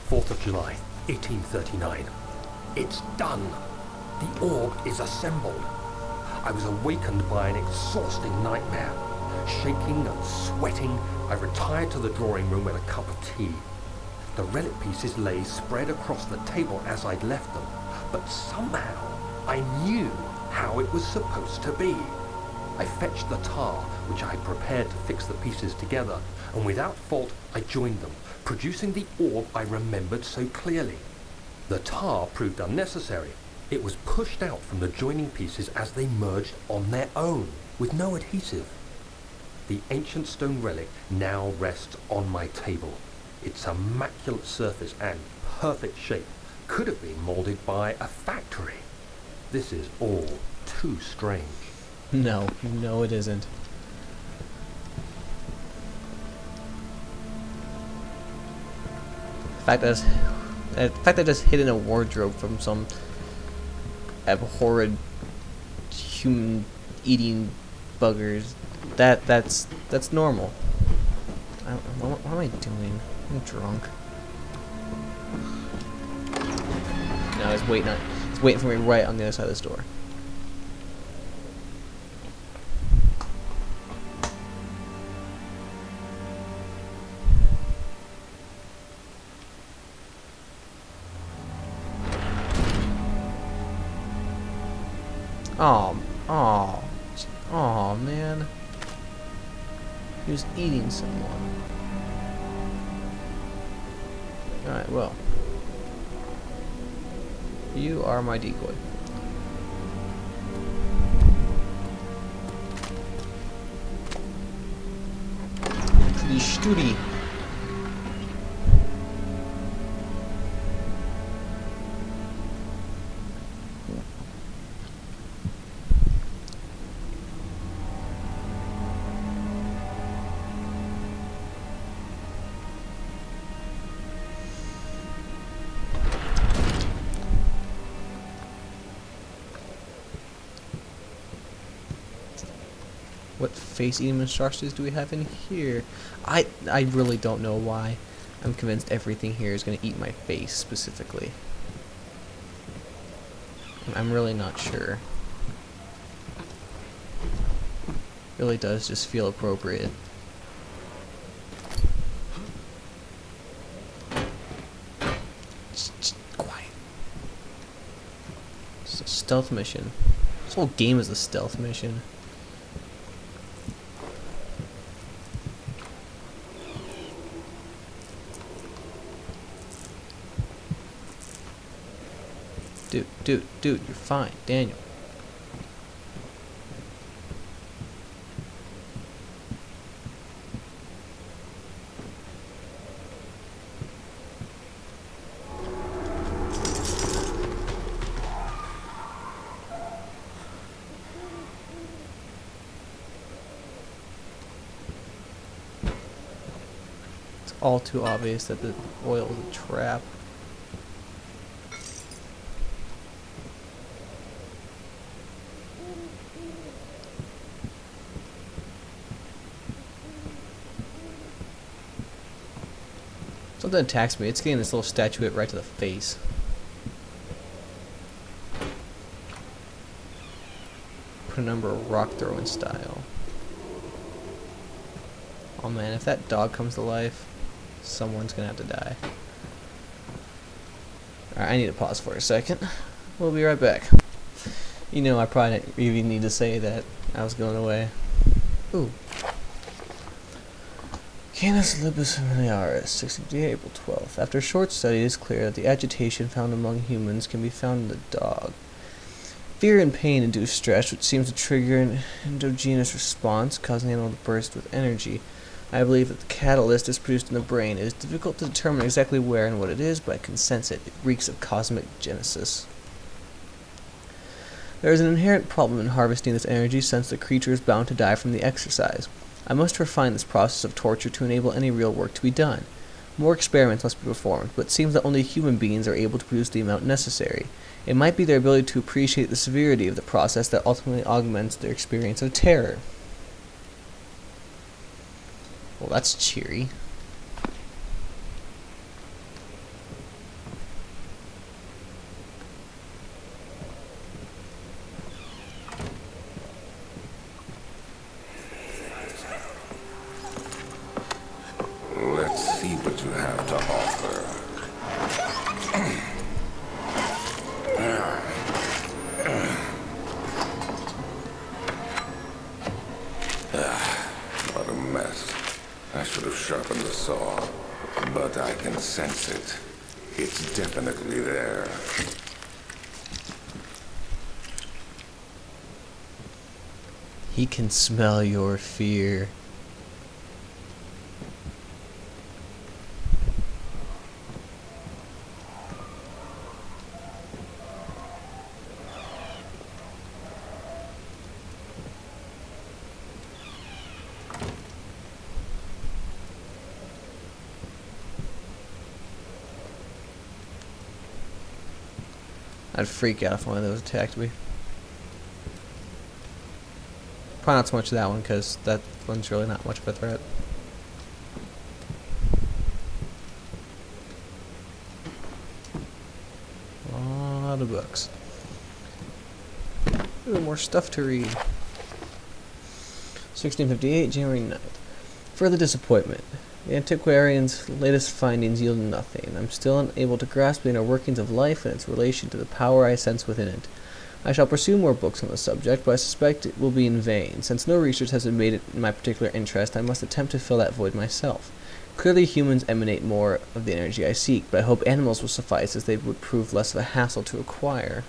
4th of July, 1839. It's done. The orb is assembled. I was awakened by an exhausting nightmare. Shaking and sweating, I retired to the drawing room with a cup of tea. The relic pieces lay spread across the table as I'd left them, but somehow I knew how it was supposed to be. I fetched the tar, which I had prepared to fix the pieces together, and without fault I joined them, producing the orb I remembered so clearly. The tar proved unnecessary. It was pushed out from the joining pieces as they merged on their own, with no adhesive. The ancient stone relic now rests on my table. Its immaculate surface and perfect shape could have been molded by a factory. This is all too strange. No, no it isn't. The fact that I just hid in a wardrobe from some abhorrent human eating buggers, that's normal. What am I doing? I'm drunk. No, he's waiting for me right on the other side of this door. Oh, man. He was eating someone. Alright, well. You are my decoy. To the studio. What face-eating monstrosities do we have in here? I really don't know why. I'm convinced everything here is going to eat my face specifically. I'm really not sure. Really does just feel appropriate. Just quiet. It's a stealth mission. This whole game is a stealth mission. Dude, you're fine, Daniel. It's all too obvious that the oil is a trap. Something attacks me. It's getting this little statuette right to the face. Put a number of rock throwing style. Oh man, if that dog comes to life, someone's gonna have to die. Alright, I need to pause for a second. We'll be right back. You know, I probably didn't even need to say that I was going away. Ooh. Canis lupus familiaris, 60 April 12th. After a short study, it is clear that the agitation found among humans can be found in the dog. Fear and pain induce stress, which seems to trigger an endogenous response, causing the animal to burst with energy. I believe that the catalyst is produced in the brain. It is difficult to determine exactly where and what it is, but I can sense it. It reeks of cosmic genesis. There is an inherent problem in harvesting this energy, since the creature is bound to die from the exercise. I must refine this process of torture to enable any real work to be done. More experiments must be performed, but it seems that only human beings are able to produce the amount necessary. It might be their ability to appreciate the severity of the process that ultimately augments their experience of terror. Well, that's cheery. what you have to offer. What a mess. I should have sharpened the saw, but I can sense it. It's definitely there. He can smell your fear. I'd freak out if one of those attacked me. Probably not so much that one, because that one's really not much of a threat. A lot of books. Ooh, more stuff to read. 1658, January 9th. Further disappointment. The antiquarian's latest findings yield nothing. I'm still unable to grasp the inner workings of life and its relation to the power I sense within it. I shall pursue more books on the subject, but I suspect it will be in vain. Since no research has been made in my particular interest, I must attempt to fill that void myself. Clearly humans emanate more of the energy I seek, but I hope animals will suffice, as they would prove less of a hassle to acquire.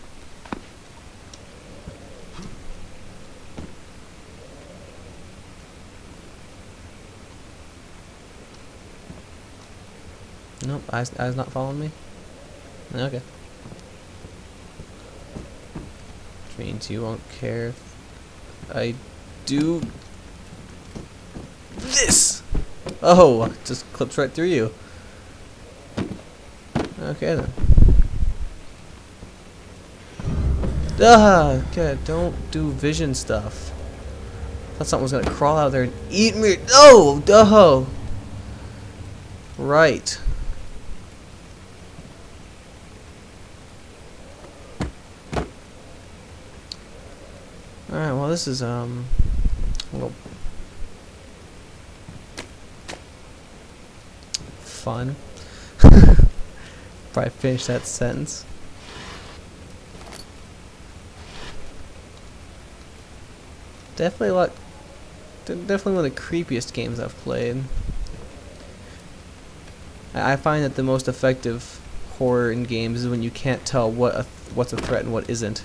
Nope, eyes not following me? Okay. Which means you won't care if I do this! Oh, it just clips right through you. Okay then. Okay, don't do vision stuff. I thought something was gonna crawl out there and eat me. No! Duh! Right. Alright, well this is a little fun. Probably finish that sentence. Definitely one of the creepiest games I've played. I find that the most effective horror in games is when you can't tell what's a threat and what isn't.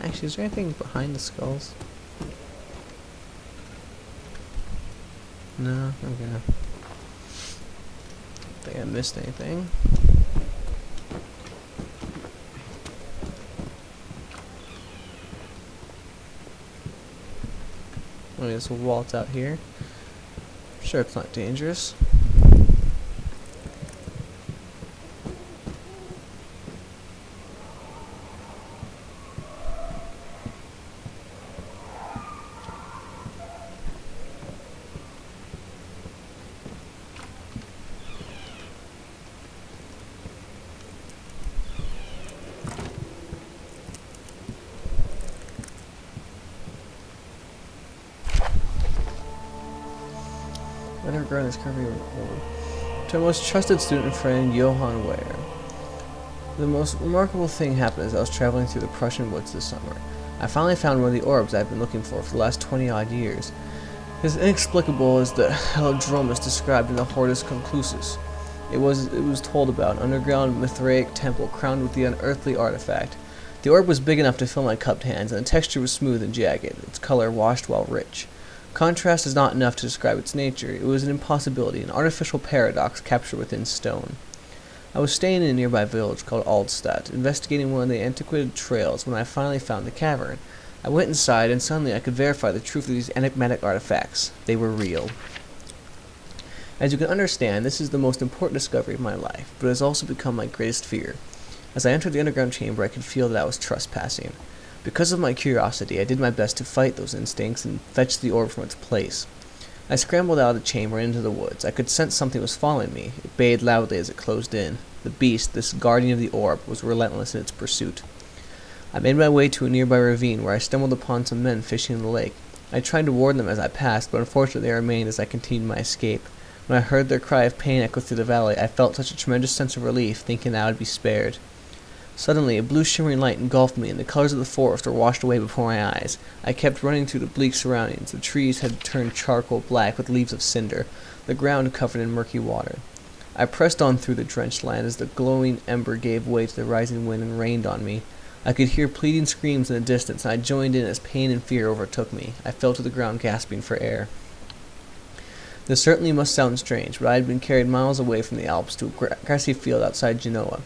Actually, is there anything behind the skulls? No, okay. Think I missed anything. Okay, this will waltz out here. Sure, it's not dangerous. Underground discovery to my most trusted student and friend, Johann Weyer. The most remarkable thing happened as I was traveling through the Prussian woods this summer. I finally found one of the orbs I've been looking for the last 20-odd years. As inexplicable as the Helodromus described in the Hortus Conclusus. It was told about an underground Mithraic temple crowned with the unearthly artifact. The orb was big enough to fill my cupped hands, and the texture was smooth and jagged, its color washed while rich. Contrast is not enough to describe its nature. It was an impossibility, an artificial paradox captured within stone. I was staying in a nearby village called Aldstadt, investigating one of the antiquated trails when I finally found the cavern. I went inside, and suddenly I could verify the truth of these enigmatic artifacts. They were real. As you can understand, this is the most important discovery of my life, but it has also become my greatest fear. As I entered the underground chamber, I could feel that I was trespassing. Because of my curiosity, I did my best to fight those instincts and fetch the orb from its place. I scrambled out of the chamber and into the woods. I could sense something was following me. It bayed loudly as it closed in. The beast, this guardian of the orb, was relentless in its pursuit. I made my way to a nearby ravine where I stumbled upon some men fishing in the lake. I tried to warn them as I passed, but unfortunately they remained as I continued my escape. When I heard their cry of pain echo through the valley, I felt such a tremendous sense of relief, thinking that I would be spared. Suddenly, a blue shimmering light engulfed me, and the colors of the forest were washed away before my eyes. I kept running through the bleak surroundings. The trees had turned charcoal black with leaves of cinder, the ground covered in murky water. I pressed on through the drenched land as the glowing ember gave way to the rising wind and rained on me. I could hear pleading screams in the distance, and I joined in as pain and fear overtook me. I fell to the ground gasping for air. This certainly must sound strange, but I had been carried miles away from the Alps to a grassy field outside Genoa.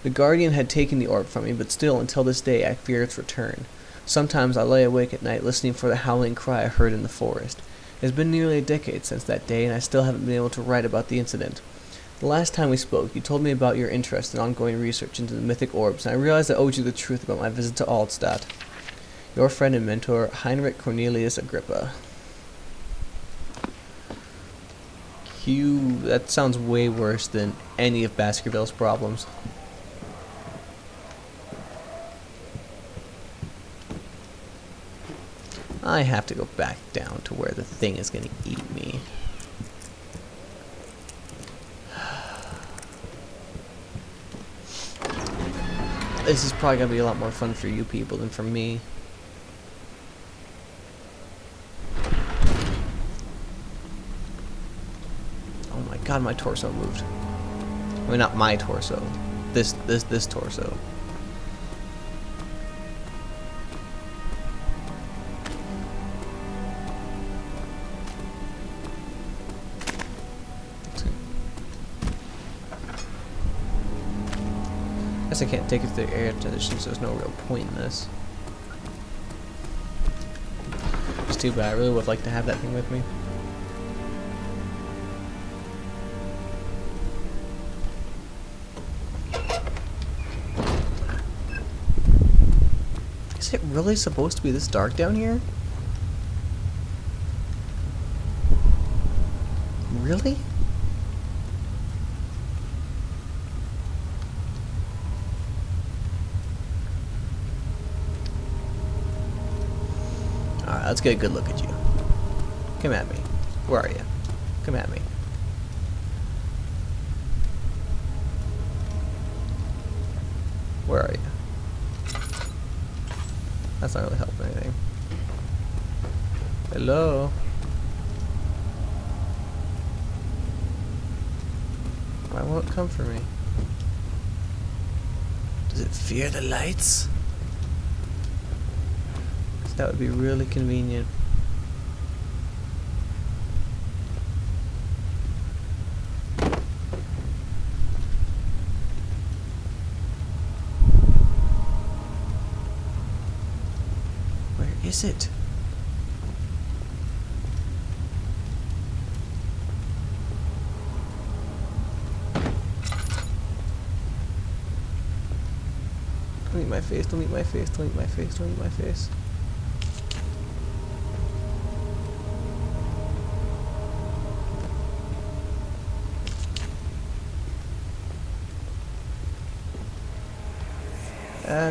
The guardian had taken the orb from me, but still, until this day, I fear its return. Sometimes I lay awake at night listening for the howling cry I heard in the forest. It has been nearly a decade since that day, and I still haven't been able to write about the incident. The last time we spoke, you told me about your interest in ongoing research into the mythic orbs, and I realized I owed you the truth about my visit to Altstadt. Your friend and mentor, Heinrich Cornelius Agrippa. That sounds way worse than any of Baskerville's problems. I have to go back down to where the thing is going to eat me. This is probably going to be a lot more fun for you people than for me. Oh my god, my torso moved. I mean, not my torso. This torso. I can't take it through air transition, so there's no real point in this. It's too bad. I really would like to have that thing with me. Is it really supposed to be this dark down here? Really? Alright, let's get a good look at you. Come at me. Where are you? Come at me. Where are you? That's not really helping anything. Hello? Why won't it come for me? Does it fear the lights? That would be really convenient. Where is it? Don't eat my face, don't eat my face, don't eat my face, don't eat my face.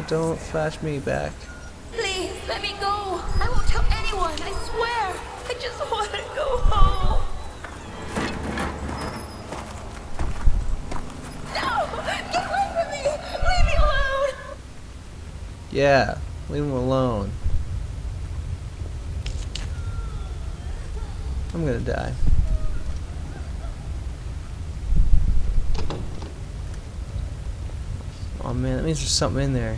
Don't flash me back. Please, let me go. I won't tell anyone, I swear. I just want to go home. No! Get away from me! Leave me alone! Yeah, leave him alone. I'm gonna die. Oh man, that means there's something in there.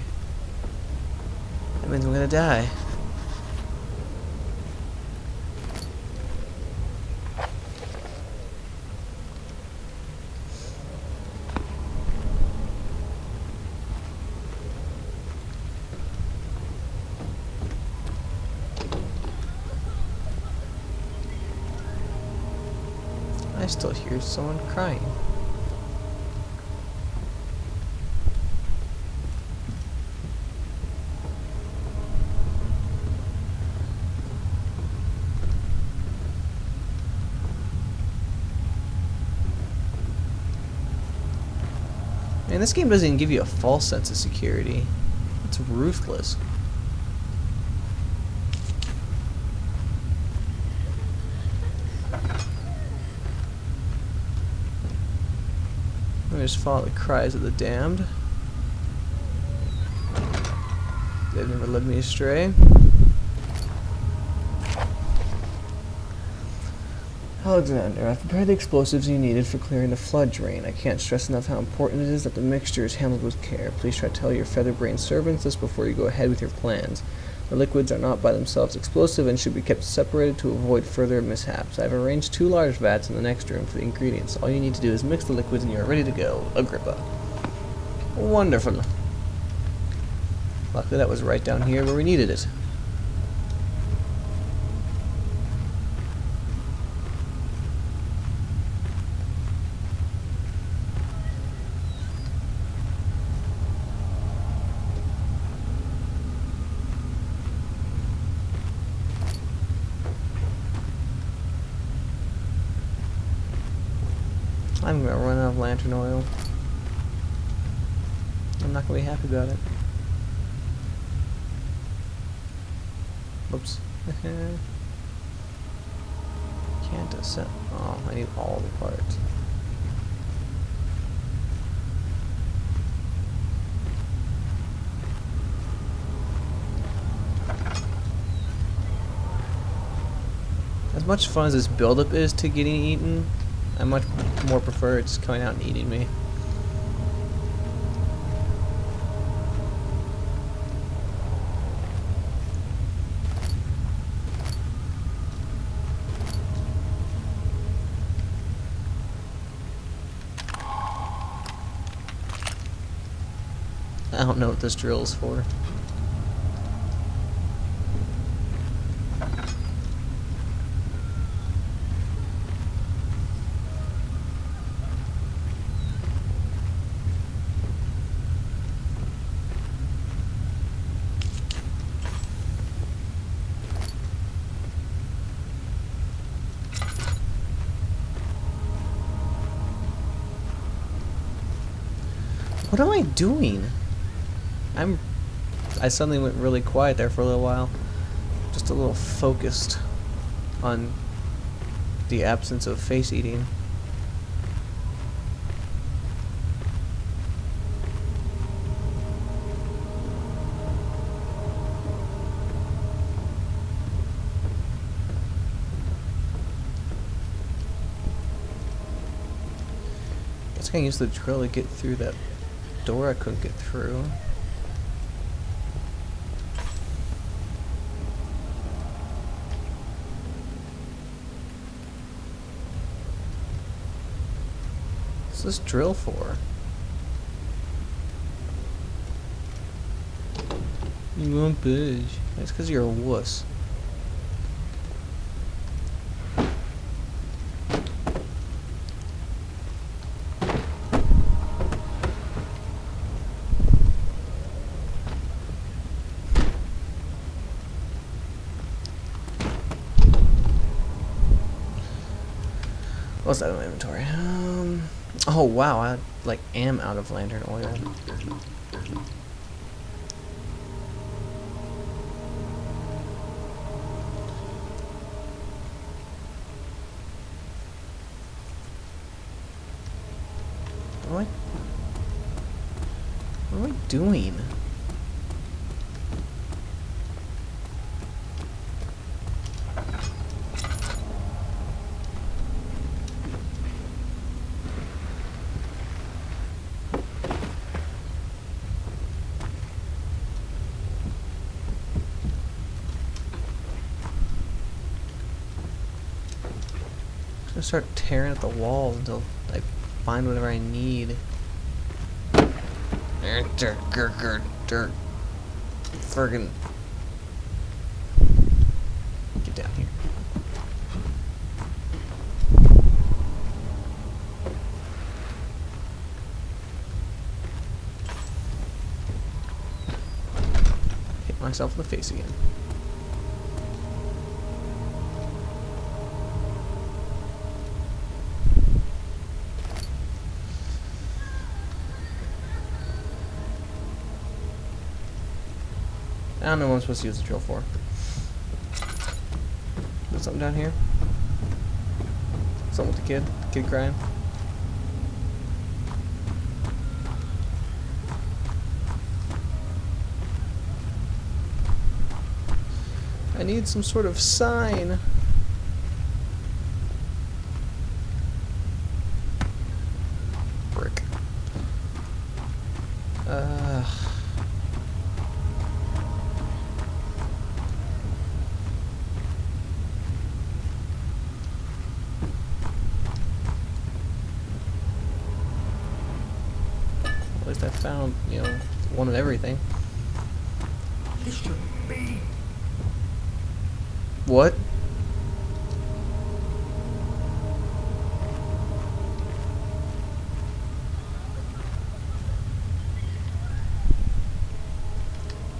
That means I'm gonna die. I still hear someone crying. Man, this game doesn't even give you a false sense of security. It's ruthless. Let me just follow the cries of the damned. They've never led me astray. Alexander, I've prepared the explosives you needed for clearing the flood drain. I can't stress enough how important it is that the mixture is handled with care. Please try to tell your feather-brained servants this before you go ahead with your plans. The liquids are not by themselves explosive and should be kept separated to avoid further mishaps. I've arranged 2 large vats in the next room for the ingredients. All you need to do is mix the liquids and you are ready to go. Agrippa. Wonderful. Luckily that was right down here where we needed it. I'm gonna run out of lantern oil. I'm not gonna be happy about it. Oops. Can't ascend. Oh, I need all the parts. As much fun as this buildup is to getting eaten, I much more prefer it just coming out and eating me. I don't know what this drill is for. What am I doing? I suddenly went really quiet there for a little while. Just a little focused on the absence of face eating. Guess I can use the drill to get through that door I couldn't get through. What's this drill for? You won't budge. That's because you're a wuss. What's that in my inventory? Oh wow, I like am out of lantern oil. What am I doing? I'm gonna start tearing at the wall until I find whatever I need. Dirt. Friggin'. Get down here. Hit myself in the face again. I don't know what I'm supposed to use the drill for. There's something down here? Something with the kid? Kid crying? I need some sort of sign. Brick. At least I found, you know, one of everything. This shouldn't be. What?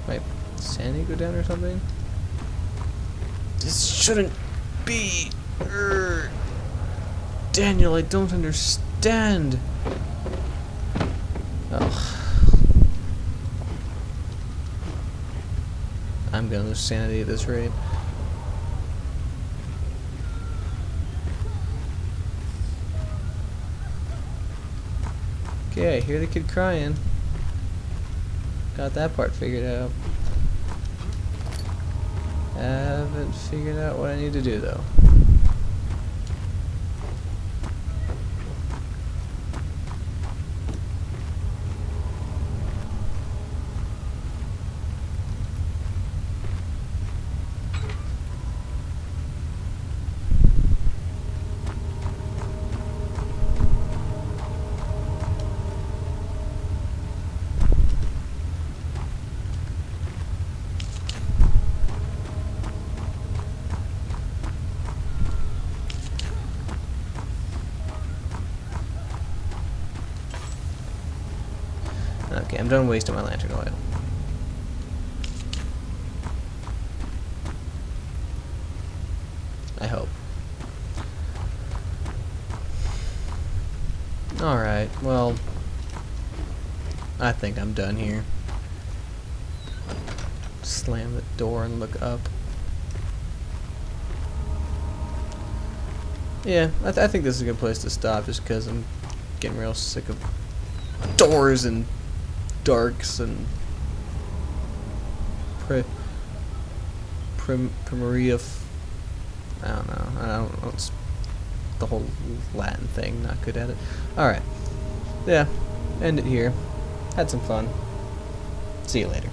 Wait, sanity go down or something? This shouldn't be. Daniel, I don't understand. Oh. I'm gonna lose sanity at this rate. Okay, I hear the kid crying. Got that part figured out. Haven't figured out what I need to do though. Okay, I'm done wasting my lantern oil. I hope. Alright, well, I think I'm done here. Slam the door and look up. Yeah, I think this is a good place to stop just because I'm getting real sick of doors and darks and primaria. I don't know. It's the whole Latin thing. Not good at it. All right. Yeah. End it here. Had some fun. See you later.